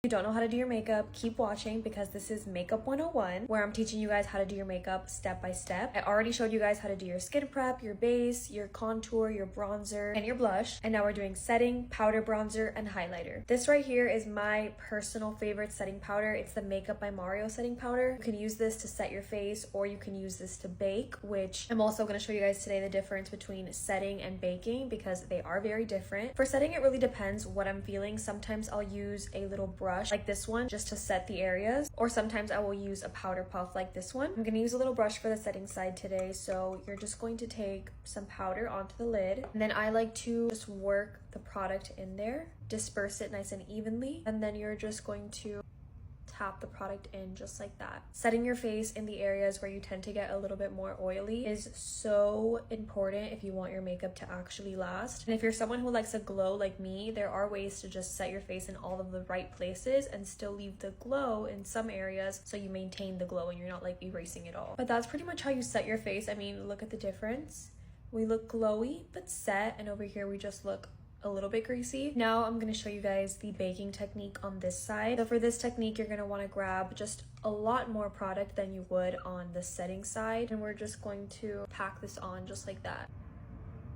If you don't know how to do your makeup, keep watching because this is Makeup 101, where I'm teaching you guys how to do your makeup step by step. I already showed you guys how to do your skin prep, your base, your contour, your bronzer, and your blush. And now we're doing setting, powder, bronzer, and highlighter. This right here is my personal favorite setting powder. It's the Makeup by Mario setting powder. You can use this to set your face, or you can use this to bake, which I'm also going to show you guys today the difference between setting and baking because they are very different. For setting, it really depends what I'm feeling. Sometimes I'll use a little brush like this one just to set the areas, or sometimes I will use a powder puff like this one. I'm going to use a little brush for the setting side today, so you're just going to take some powder onto the lid, and then I like to just work the product in there, disperse it nice and evenly, and then you're just going to tap the product in just like that. Setting your face in the areas where you tend to get a little bit more oily is so important if you want your makeup to actually last. And if you're someone who likes a glow like me, there are ways to just set your face in all of the right places and still leave the glow in some areas so you maintain the glow and you're not like erasing it all. But that's pretty much how you set your face. I mean, look at the difference. We look glowy but set, and over here we just look a little bit greasy. Now I'm going to show you guys the baking technique on this side. So for this technique, you're going to want to grab just a lot more product than you would on the setting side, and we're just going to pack this on just like that.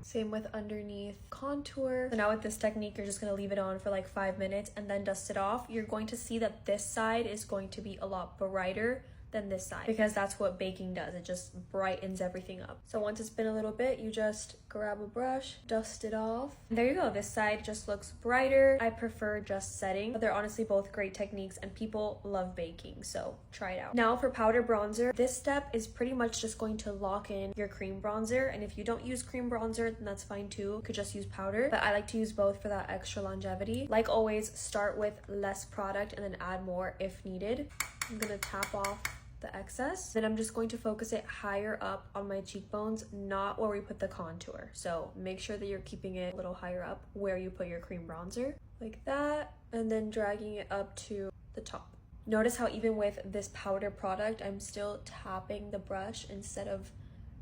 Same with underneath contour. So now with this technique, you're just going to leave it on for like 5 minutes and then dust it off. You're going to see that this side is going to be a lot brighter than this side because that's what baking does. It just brightens everything up. So once it's been a little bit, you just grab a brush, dust it off. And there you go. This side just looks brighter. I prefer just setting, but they're honestly both great techniques and people love baking, so try it out. Now for powder bronzer, this step is pretty much just going to lock in your cream bronzer, and if you don't use cream bronzer, then that's fine too. You could just use powder, but I like to use both for that extra longevity. Like always, start with less product and then add more if needed. I'm gonna tap off the excess. Then I'm just going to focus it higher up on my cheekbones, not where we put the contour. So make sure that you're keeping it a little higher up where you put your cream bronzer, like that, and then dragging it up to the top. Notice how even with this powder product, I'm still tapping the brush instead of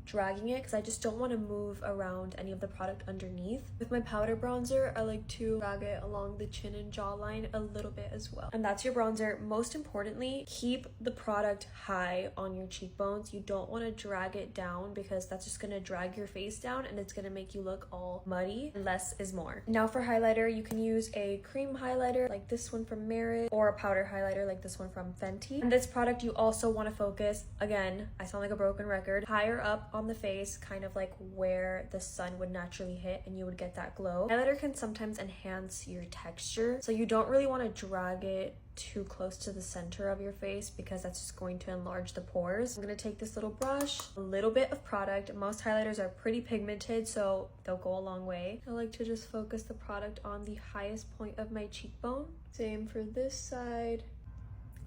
dragging it because I just don't want to move around any of the product underneath. With my powder bronzer, I like to drag it along the chin and jawline a little bit as well. And that's your bronzer. Most importantly, keep the product high on your cheekbones. You don't want to drag it down because that's just going to drag your face down and it's going to make you look all muddy. Less is more. Now for highlighter, you can use a cream highlighter like this one from Merit, or a powder highlighter like this one from Fenty. And this product, you also want to focus, again, I sound like a broken record, higher up on the face, kind of like where the sun would naturally hit and you would get that glow. Highlighter can sometimes enhance your texture, so you don't really want to drag it too close to the center of your face because that's just going to enlarge the pores. I'm going to take this little brush, a little bit of product. Most highlighters are pretty pigmented, so they'll go a long way. I like to just focus the product on the highest point of my cheekbone. Same for this side.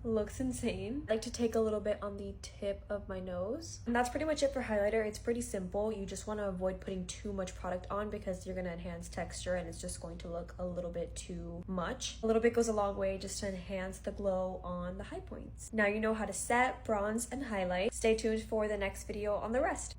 Looks insane. I like to take a little bit on the tip of my nose. And that's pretty much it for highlighter. It's pretty simple. You just want to avoid putting too much product on because you're going to enhance texture and it's just going to look a little bit too much. A little bit goes a long way just to enhance the glow on the high points. Now you know how to set, bronze, and highlight. Stay tuned for the next video on the rest.